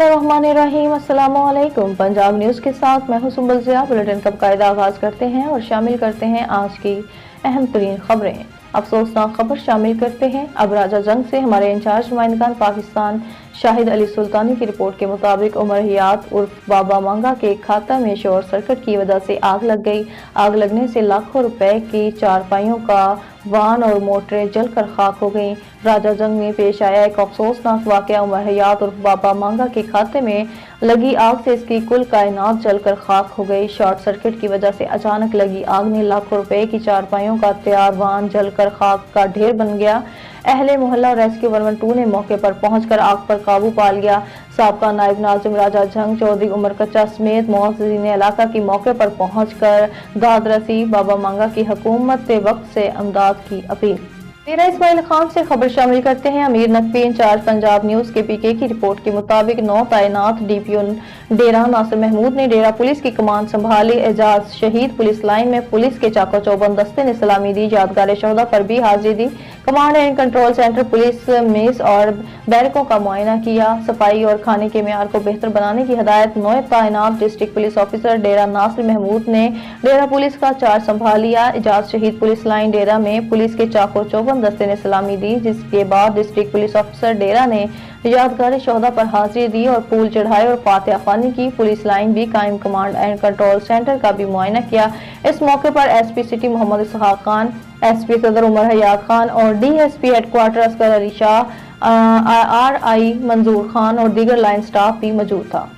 बिस्मिल्लाहिर्रहमानिर्रहीम। अस्सलामुअलैकुम। पंजाब न्यूज़ के साथ मैं हूं सुंबल ज़िया। बुलेटिन का बाकायदा आगाज़ करते हैं और शामिल करते हैं आज की अहम तरीन खबरें। अफसोसनाक खबर शामिल करते हैं अब राजा जंग से। हमारे इंचार्ज नुमाइंदगान पाकिस्तान शाहिद अली सुल्तानी की रिपोर्ट के मुताबिक उमर हयात उर्फ बाबा मांगा के खाता में शॉर्ट सर्किट की वजह से आग लग गई। आग लगने से लाखों रुपए की चारपाइयों का वाहन और मोटरें जलकर खाक हो गईं। राजा जंग में पेश आया एक अफसोसनाक वाकया। उमर हयात उर्फ बाबा मांगा के खाते में लगी आग से इसकी कुल कायनात जलकर खाक हो गई। शॉर्ट सर्किट की वजह से अचानक लगी आग में लाखों रुपए की चारपाइयों का तैयार वाहन जलकर खाक का ढेर बन गया। अहले मोहल्ला और रेस्क्यू 112 ने मौके पर पहुंचकर आग पर काबू पा लिया। साबका नायब नाजिम राजा जंग चौधरी उमर कच्चा समेत मुअज़्ज़िज़ीन इलाका की मौके पर पहुंचकर दाद रसी बाबा मांगा की हुकूमत वक्त से अमदाद की अपील। डेरा इस्माइल खान से खबर शामिल करते हैं। अमीर नकवी इंचार्ज पंजाब न्यूज़ के पीके की रिपोर्ट के मुताबिक 9 तैनात डीपीओ डेरा नासिर महमूद ने डेरा पुलिस की कमान संभाली। एजाज शहीद पुलिस लाइन में पुलिस के चाको चौबंद दस्ते ने सलामी दी। यादगार शोहदा पर भी हाजिरी दी। Command and control centre police mess और बैरकों का मुआयना किया। सफाई और खाने के मेयार को बेहतर बनाने की हिदायत। 9 तैनात डिस्ट्रिक्ट पुलिस ऑफिसर डेरा नासिर महमूद ने डेरा पुलिस का चार्ज संभाल लिया। एजाज शहीद पुलिस लाइन डेरा में पुलिस के चाको चौबंद दस्ते ने सलामी दी, जिसके बाद डिस्ट्रिक्ट पुलिस ऑफिसर डेरा ने यादगार शोहदा पर हाजिरी दी और फूल चढ़ाए और फातिहा ख्वानी की। पुलिस लाइन भी कायम कमांड एंड कंट्रोल सेंटर का भी मुआयना किया। इस मौके पर SP city Mohammad Ishaq Khan, SP सदर उमर हयात खान और DSP headquarter Asghar Ali Shah, RI Manzoor Khan और दीगर लाइन स्टाफ भी मौजूद था।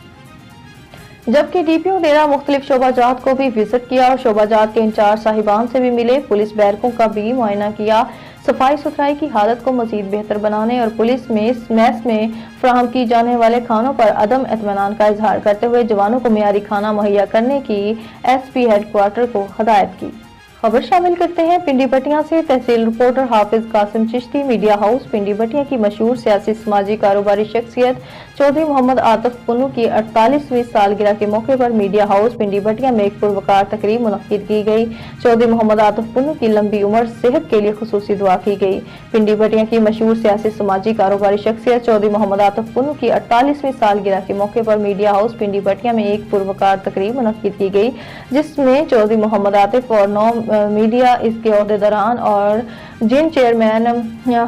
जबकि डीपीओ डेरा मुख्तलिफ शोबाजात को भी विजिट किया और शोबाजात के इंचार्ज साहिबान से भी मिले। पुलिस बैरकों का भी मुआयना किया। सफाई सुथराई की हालत को मजीद बेहतर बनाने और पुलिस मेस में फराहम की जाने वाले खानों पर अदम इत्मीनान का इजहार करते हुए जवानों को मियारी खाना मुहैया करने की एसपी हेडक्वार्टर को हदायत की। खबर शामिल करते हैं पिंडी बटिया से। तहसील रिपोर्टर हाफिज कासिम चिश्ती मीडिया हाउस पिंडी बटिया की मशहूर सियासी समाजी कारोबारी शख्सियत चौधरी मोहम्मद आतिफ पुन्नू की 48वीं सालगिरह के मौके पर मीडिया हाउस पिंडी बटिया में एक पुरवकार तकरीब मुनक्किद की गई। चौधरी मोहम्मद आतिफ पुन्नू की लंबी उम्र सेहत के लिए खुसूसी दुआ की गई। पिंडी बटिया की मशहूर सियासी समाजी कारोबारी शख्सियत चौधरी मोहम्मद आतिफ पुन्नू की 48वीं सालगिरह के मौके पर मीडिया हाउस पिंडी बटिया में एक पुरवकार तकरीब मुनक्किद की गई, जिसमें चौधरी मोहम्मद आतिफ और 9 मीडिया इसके अहदेदारान और जिन चेयरमैन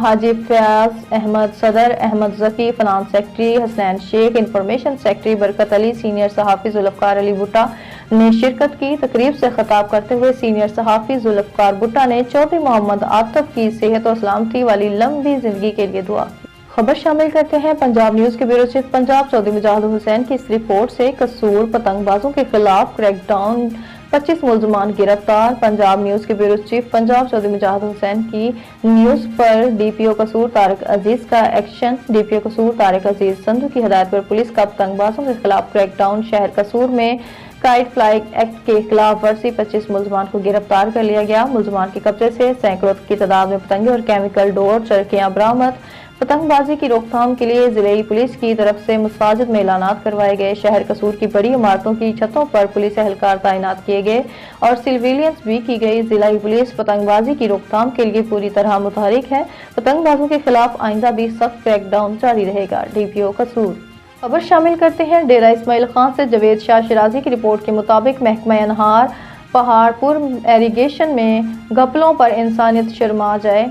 हाजी फयाज अहमद, सदर Ahmad Zaki, finance secretary Hasnain Sheikh, information secretary Barkat Ali, senior सहाफी जुल्फकार अली भुट्टा ने शिरकत की। तकरीब से खिताब करते हुए सीनियर सहाफी जुल्फकार भुट्टा ने चौधरी मोहम्मद आतिफ की सेहत और सलामती वाली लंबी जिंदगी के लिए दुआ की। खबर शामिल करते हैं पंजाब न्यूज़ के ब्यूरो चीफ पंजाब चौधरी मुजाहिद हुसैन की इस रिपोर्ट से। कसूर पतंगबाजों के खिलाफ क्रैकडाउन, 25 मुलजमान गिरफ्तार। पंजाब न्यूज़ के ब्यूरो चीफ पंजाब चौधरी मुजाहिद हुसैन की न्यूज़ पर डीपीओ कसूर तारिक अजीज का एक्शन। डीपीओ कसूर तारिक अजीज संधू की हिदायत पर पुलिस का पतंगबाजों के खिलाफ क्रैकडाउन। शहर कसूर में काइट फ्लाई एक्ट के खिलाफ वर्जी 25 मुलजमान को गिरफ्तार कर लिया गया। मुलजमान के कब्जे से सैकड़ों की तादाद में पतंगे और केमिकल डोर चरखियां बरामद। पतंगबाजी की रोकथाम के लिए जिले पुलिस की तरफ से मसाजिद में ऐलानात करवाए गए। शहर कसूर की बड़ी इमारतों की छतों पर पुलिस एहलकार तैनात किए गए और सिविलियंस भी की गई। जिला पुलिस पतंगबाजी की रोकथाम के लिए पूरी तरह मुतहरिक है। पतंगबाजों के खिलाफ आइंदा भी सख्त क्रैकडाउन जारी रहेगा। डीपीओ कसूर। खबर शामिल करते हैं डेरा इस्माइल खान से। जवेद शाह शिराजी की रिपोर्ट के मुताबिक महकमा अनहार पहाड़पुर एरीगेशन में घपलों पर इंसानियत शर्मा जाए।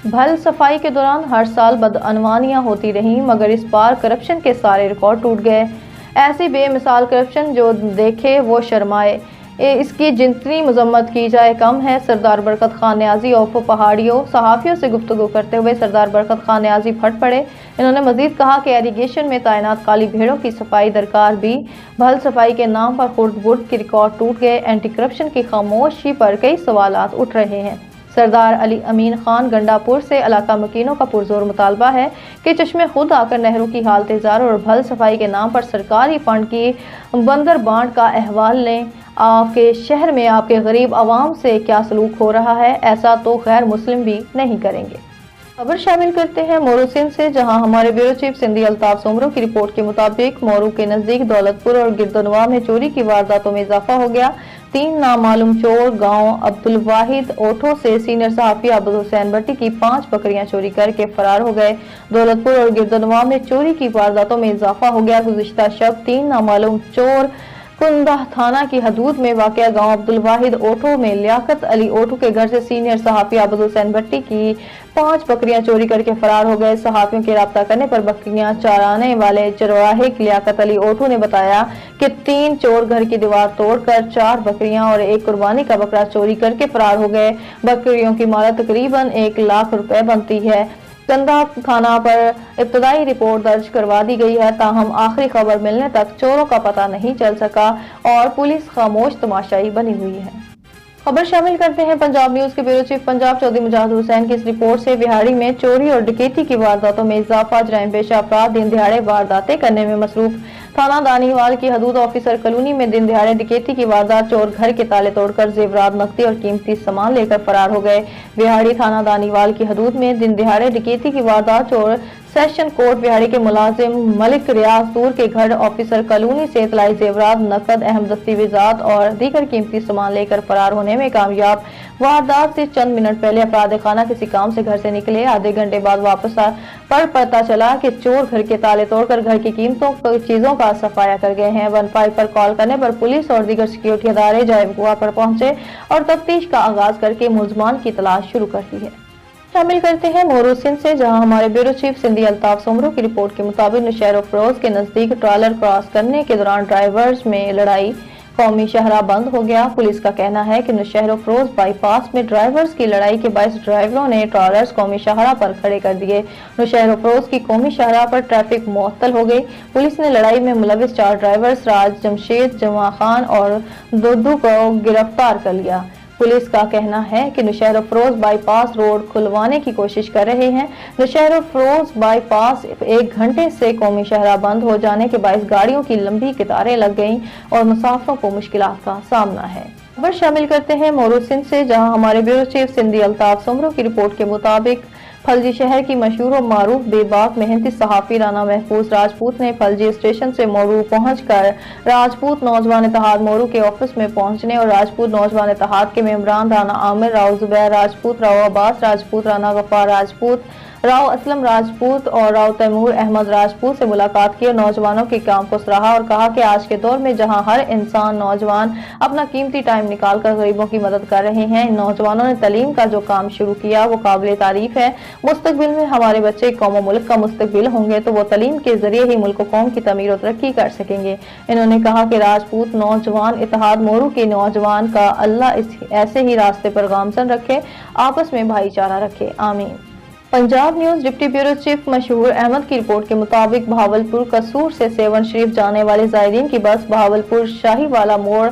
भल सफाई के दौरान हर साल बदअनवानियां होती रहीं, मगर इस बार करप्शन के सारे रिकॉर्ड टूट गए। ऐसी बेमिसाल करप्शन जो देखे वो शर्माए। इसकी जितनी मजम्मत की जाए कम है। सरदार बरकत खान न्याजी ऑफ पहाड़ियों सहाफ़ियों से गुफ्तगू करते हुए सरदार बरकत खान न्याजी फट पड़े। इन्होंने मजीद कहा कि एरीगेशन में तैनात काली भेड़ों की सफाई दरकार भी। भल सफाई के नाम पर खुर्द बुर्द के रिकॉर्ड टूट गए। एंटी करप्शन की खामोशी पर कई सवालात उठ रहे हैं। सरदार अली अमीन खान गंडापुर से इलाका मकीनों का पुरजोर मुतालबा है कि चश्मे खुद आकर नहरों की हालत जार और भल सफाई के नाम पर सरकारी फंड की बंदर बांट का अहवाल लें। आपके शहर में आपके गरीब आवाम से क्या सलूक हो रहा है, ऐसा तो गैर मुस्लिम भी नहीं करेंगे। खबर शामिल करते हैं मोरू सिंध से, जहां हमारे ब्यूरो चीफ सिंधी अल्ताफ सोमरो की रिपोर्ट के मुताबिक मोरू के नजदीक दौलतपुर और गिरदोनवा में चोरी की वारदातों में इजाफा हो गया। 3 नामालूम चोर गांव अब्दुल वाहिद ओठो से सीनियर सहाफी अब्दुल हुसैन भट्टी की 5 बकरियां चोरी करके फरार हो गए। दौलतपुर और गिरदोनवा में चोरी की वारदातों में इजाफा हो गया। गुज़िश्ता शब 3 नामालूम चोर कुंदाह थाना की हदूद में वाक़या गांव अब्दुल वाहिद ओठो में लियाकत अली ओठो के घर से सीनियर सहाफी अब्दुल हुसैन भट्टी की 5 बकरियां चोरी करके फरार हो गए। सहाफियों के राब्ता करने पर बकरियां चराने वाले चरवाहे लियाकत अली ओठो ने बताया कि 3 चोर घर की दीवार तोड़कर 4 बकरियां और 1 कुर्बानी का बकरा चोरी करके फरार हो गए। बकरियों की मालत तकरीबन 1 लाख रुपए बनती है। कंधा थाना पर इब्तदाई रिपोर्ट दर्ज करवा दी गई है, ताहम आखिरी खबर मिलने तक चोरों का पता नहीं चल सका और पुलिस खामोश तमाशाई बनी हुई है। खबर शामिल करते हैं पंजाब न्यूज के ब्यूरो चीफ पंजाब चौधरी मुजाहिद हुसैन की इस रिपोर्ट से। बिहाड़ी में चोरी और डकैती की वारदातों में इजाफा। जराइम पेशा अफराद दिन दिहाड़े वारदातें करने में मसरूफ। थाना दानीवाल की हदूद ऑफिसर कॉलोनी में दिन दिहाड़े डकैती की वारदात। चोर घर के ताले तोड़कर जेवरात, नकदी और कीमती सामान लेकर फरार हो गए। बिहाड़ी थाना दानीवाल की हदूद में दिन दिहाड़े डकैती की वारदात। चोर सेशन कोर्ट बिहाड़ी के मुलाजिम मलिक रियाज दूर के घर ऑफिसर कॉलोनी से इतलाई जेवरात, नकद, अहम दस्तावेजात और दीगर कीमती सामान लेकर फरार होने में कामयाब। वारदात से चंद मिनट पहले अपराध खाना किसी काम से घर से निकले। आधे घंटे बाद वापस पर पता चला कि चोर घर के ताले तोड़कर घर की चीजों का सफाया कर गए हैं। 15 पर कॉल करने पर पुलिस और दीगर सिक्योरिटी अदारे जायब गुआ पर पहुंचे और तफ्तीश का आगाज करके मुलजमान की तलाश शुरू कर दी है। शामिल करते हैं मोरू सिंध से, जहां हमारे ब्यूरो चीफ सिंधी अल्ताफ सोमरो की रिपोर्ट के मुताबिक नौशहरा फरोज के नजदीक ट्रॉलर क्रॉस करने के दौरान ड्राइवर्स में लड़ाई। कौमी शाहरा बंद हो गया। पुलिस का कहना है कि नौशहरा फरोज बाईपास में ड्राइवर्स की लड़ाई के बायस ड्राइवरों ने ट्रॉलर्स कौमी शाहरा पर खड़े कर दिए। नौशहरा फरोज की कौमी शाहरा पर ट्रैफिक मुअत्तल हो गई। पुलिस ने लड़ाई में मुलविस 4 ड्राइवर्स राज, जमशेद, जमा खान और दुद्दू को गिरफ्तार कर लिया। पुलिस का कहना है कि नौशहरा फरोज बाईपास रोड खुलवाने की कोशिश कर रहे हैं। नौशहरा फरोज बाईपास 1 घंटे से कौमी शहरा बंद हो जाने के बायस गाड़ियों की लंबी कतारें लग गईं और मुसाफिरों को मुश्किलात का सामना है। खबर शामिल करते हैं मोरू सिंध से, जहां हमारे ब्यूरो चीफ सिंधी अल्ताफ सोमरो की रिपोर्ट के मुताबिक फलजी शहर की मशहूर और मारूफ बेबाक मेहनती सहाफी राना महफूज राजपूत ने फलजी स्टेशन से मोरू पहुंचकर राजपूत नौजवान इत्तेहाद मोरू के ऑफिस में पहुंचने और राजपूत नौजवान इत्तेहाद के मेंबरान राना आमिर, राव जुबैर राजपूत, राव अब्बास राजपूत, राना गफ्फार राजपूत, राव असलम राजपूत और राव तैमूर अहमद राजपूत से मुलाकात की और नौजवानों के काम को सराहा और कहा कि आज के दौर में जहां हर इंसान नौजवान अपना कीमती टाइम निकालकर गरीबों की मदद कर रहे हैं, इन नौजवानों ने तालीम का जो काम शुरू किया वो काबिल तारीफ है। मुस्तकबिल में हमारे बच्चे कौम और मुल्क का मुस्तकबिल होंगे तो वो तालीम के जरिए ही मुल्क कौम की तमीर और तरक्की कर सकेंगे। इन्होंने कहा कि राजपूत नौजवान इत्तेहाद मोरू के नौजवान का अल्लाह ऐसे ही रास्ते पर गामजन रखे, आपस में भाईचारा रखे, आमीन। Punjab news deputy bureau chief मशहूर अहमद की रिपोर्ट के मुताबिक बहावलपुर कसूर से सेवन शरीफ जाने वाले जायरीन की बस बहावलपुर शाहीवाला मोड़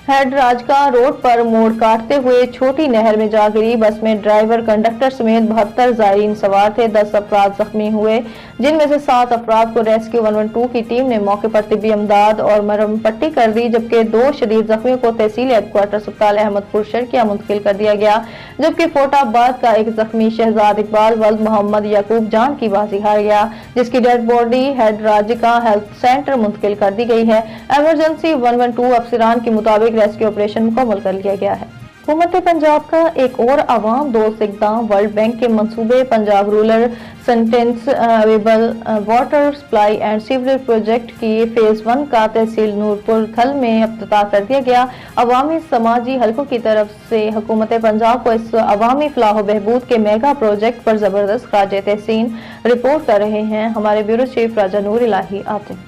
हेड राजका रोड पर मोड़ काटते हुए छोटी नहर में जा गिरी। बस में ड्राइवर, कंडक्टर समेत 72 जायरीन सवार थे। 10 अफराद जख्मी हुए, जिनमें से 7 अफराद को रेस्क्यू 112 की टीम ने मौके पर तिब्बी इमदाद और मरहम पट्टी कर दी, जबकि 2 शदीद जख्मियों को तहसील हेडक्वार्टर अस्पताल अहमदपुर शर्किया मुंतकिल कर दिया गया, जबकि फोटाबाद का एक जख्मी शहजाद इकबाल वल्द मोहम्मद याकूब जान की बाजी हार गया, जिसकी dead body head Rajika health centre मुंतकिल कर दी गई है। इमरजेंसी 112 अफसरान के मुताबिक रेस्क्यू ऑपरेशन मुकम्मल कर लिया गया है। हुकूमत पंजाब का एक और अवाम दोस्त इक़दाम, वर्ल्ड बैंक के मंसूबे Punjab rural sustainable water supply and sewerage project की फेज 1 का तहसील नूरपुर थल में इफ्तिताह कर दिया गया। अवामी समाजी हलकों की तरफ से हुकूमत पंजाब को इस अवामी फलाह बहबूद के मेगा प्रोजेक्ट पर जबरदस्त ख़ारिज तहसीन रिपोर्ट कर रहे हैं हमारे ब्यूरो चीफ राजा नूर इलाही आतिफ।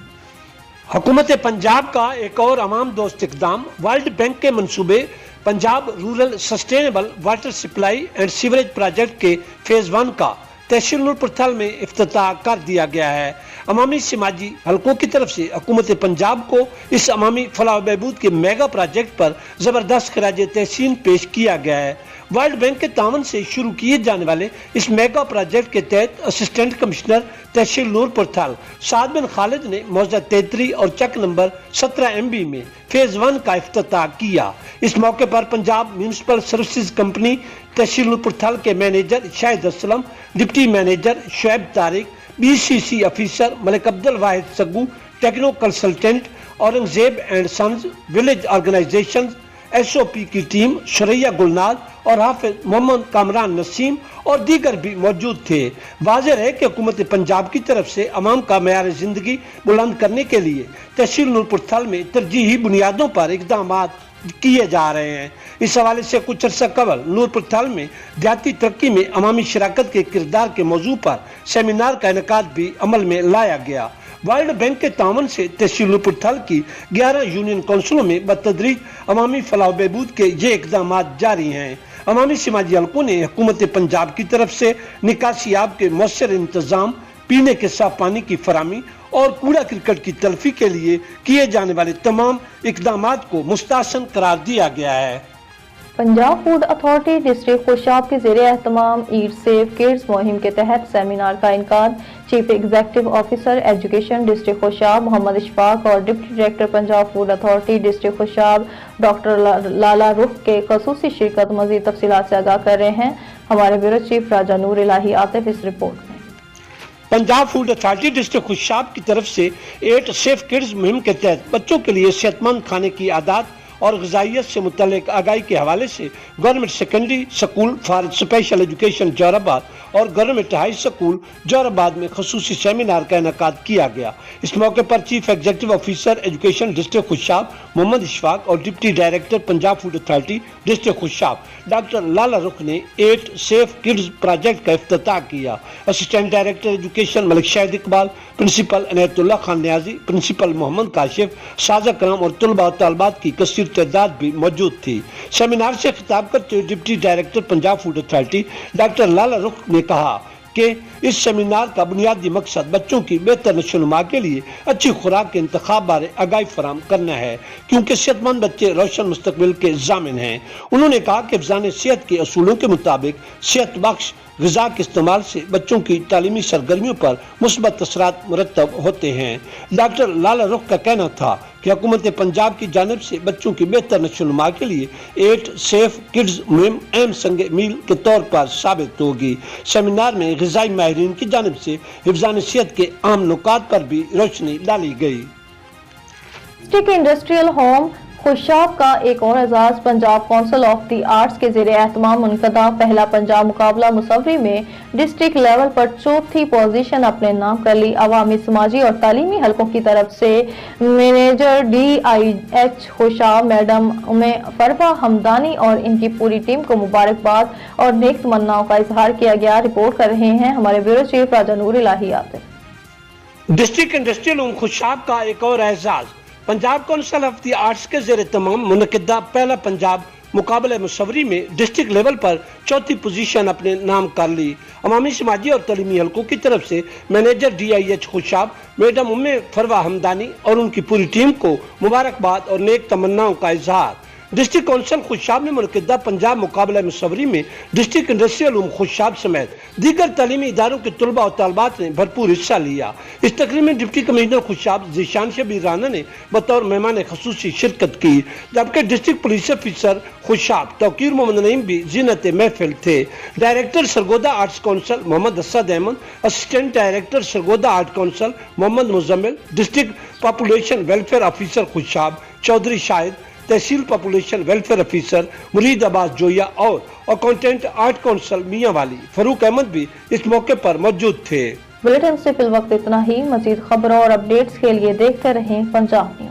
हुकूमत पंजाब का एक और अवाम दोस्त इक़दाम, वर्ल्ड बैंक के मंसूबे Punjab rural sustainable water supply and sewerage project के फेज 1 का तहसील नूरपुर थल में इफ्तिताह कर दिया गया है। अवामी समाजी हलकों की तरफ से हुकूमत पंजाब को इस अवामी फलाह बहबूद के मेगा प्रोजेक्ट पर जबरदस्त ख़राज तहसीन पेश किया गया है। वर्ल्ड बैंक के तावन से शुरू किए जाने वाले इस मेगा प्रोजेक्ट के तहत असिस्टेंट कमिश्नर तहसील नूरपुर थल साद बिन खालिद ने मौजा 33 और चक नंबर 17 MB में फेज 1 का इफ्तिताह किया। इस मौके पर पंजाब म्यूनिसिपल सर्विसेज कंपनी तहसील नूरपुर थल के manager Shahid Aslam, deputy manager Shoaib Tariq, BCC officer Malik Abdul Wahid Saggu, techno consultant Aurangzeb and sons, village organisation SOP की टीम, शरैया गुलनाज और हाफिज मोहम्मद कामरान नसीम और दीगर भी मौजूद थे। वाज़ेह है कि हुकूमत पंजाब की तरफ से अवाम का मयार जिंदगी बुलंद करने के लिए तहसील नूरपुर थल में तरजीही बुनियादों पर इकदाम किए जा रहे हैं। इस हवाले से कुछ अर्सा कबल नूरपुर थल में देहाती तरक्की में अवामी शराकत के किरदार के मौजू पर सेमिनार का इनेकाद भी अमल में लाया गया। वर्ल्ड बैंक के तावन से तहसील नूरपुर थल की 11 यूनियन काउंसिलों में बतदरीज अवामी फलाह बहबूद के ये इकदाम जारी हैं। अवामी समाजी हलकों ने हुकूमत पंजाब की तरफ से निकासी आब के मौसर इंतजाम, पीने के साफ पानी की फरामी और कूड़ा क्रिकेट की तलफी के लिए किए जाने वाले तमाम इकदामात को मुस्तहसन करार दिया गया है। Punjab food authority district Khushab के ज़ेरे एहतमाम ईट सेफ किड्स मुहिम के तहत सेमिनार का इनकाद chief executive officer education district Khushab Muhammad Ishfaq और deputy director Punjab food authority district Khushab doctor Lala Rukh के खसूसी शिरकत मजीद तफसीलात से आगाह कर रहे हैं। हमारे ब्यूरो चीफ राजा नूर इलाही आतिफ इस रिपोर्ट में। Punjab food authority district Khushab की तरफ से 8 सेफ किड्स मुहिम के तहत बच्चों के लिए सेहतमंद खाने की आदत और ग़िज़ाइयत से मुतल्लिक़ आगाही के हवाले से government secondary school for special education Jorabad और गवर्नमेंट हाई स्कूल जोराबाद में खसूसी सेमिनार का इनेकाद किया गया। इस मौके पर chief executive officer education district Khushab Muhammad Ishfaq और deputy director Punjab food authority district Khushab doctor Lala Rukh ने 8 सेफ किड्स प्रोजेक्ट का इफ्तिताह किया। Assistant director education Malik Shahid Iqbal, principal Inayatullah Khan Niazi, principal Muhammad Kashif, साजा कराम और तलबा और तालबात की कसीर तादाद भी मौजूद थी। सेमिनार से खिताब करते हुए deputy director Punjab food authority doctor Lala Rukh ने कहा कि इस सेमिनार का बुनियादी मकसद बच्चों की बेहतर नशोनुमा के लिए अच्छी खुराक के इंतखाब बारे आगाही फराहम करना है, क्योंकि सेहतमंद बच्चे रोशन मुस्तकबिल के जामिन हैं। उन्होंने कहा कि हिफ्ज़ान सेहत के असूलों के मुताबिक सेहत बख्श ग़िज़ा के इस्तेमाल से बच्चों की तालीमी सरगर्मियों पर मुस्बत असरात मुरतब होते हैं। डॉक्टर लाला रुख का कहना था कि हुकूमत पंजाब की जानिब से बच्चों की बेहतर नशोनुमा के लिए 8 सेफ किड्स मुहिम अहम संग मील के तौर पर साबित होगी। सेमिनार में ग़िज़ाई माहिरीन की जानिब से हिफ्ज़ान सेहत के अहम नुकात पर भी रोशनी डाली गई। डिस्ट्रिक्ट इंडस्ट्रियल होम खुशाब का एक और एजाज Punjab council of the arts के ज़ेरे एहतमाम मुनक़दा पहला पंजाब मुकाबला मुसव्वरी में डिस्ट्रिक्ट लेवल पर चौथी पोजीशन अपने नाम कर ली। अवामी समाजी और तालीमी हलकों की तरफ से मैनेजर DIH खुशाब मैडम फरवा हमदानी और इनकी पूरी टीम को मुबारकबाद और नेक तमन्नाओं का इजहार किया गया। रिपोर्ट कर रहे हैं हमारे bureau chief Raja Noor Ilahi Atif. District industrial home Khushab का एक और एजाज Punjab council of the arts के ज़ेरे तमाम मुनक़दा पहला पंजाब मुकाबले मुसव्वरी में डिस्ट्रिक्ट लेवल पर चौथी पोजीशन अपने नाम कर ली। अवामी समाजी और तालीमी हलकों की तरफ से मैनेजर DIH खुशाब मैडम फरवा हमदानी और उनकी पूरी टीम को मुबारकबाद और नेक तमन्नाओं का इजहार। डिस्ट्रिक्ट काउंसिल खुशाब ने मुनक़दा पंजाब मुकाबला मुसव्वरी में डिस्ट्रिक्ट इंडस्ट्रियल होम खुशाब समेत दीगर तालीमी इदारों के तलबा और तालबात ने भरपूर हिस्सा लिया। इस तकरीब में डिप्टी कमिश्नर खुशाब ज़ीशान शबीर राना ने बतौर मेहमान खसूसी शिरकत की, जबकि district police officer Khushab Tauqeer Muhammad Naeem भी ज़ीनत महफिल थे। Director Sargodha arts council Muhammad Asad Ahmad, assistant director Sargodha art council Muhammad Muzammil, district population welfare officer Khushab Chaudhry Shahid, tehsil population welfare officer Murid Abbas Zoya और अकाउंटेंट आर्ट काउंसिल मियां वाली फरूक अहमद भी इस मौके पर मौजूद थे। बुलेटिन से फिल वक्त इतना ही। मजीद खबरों और अपडेट्स के लिए देखते रहें पंजाब न्यूज़।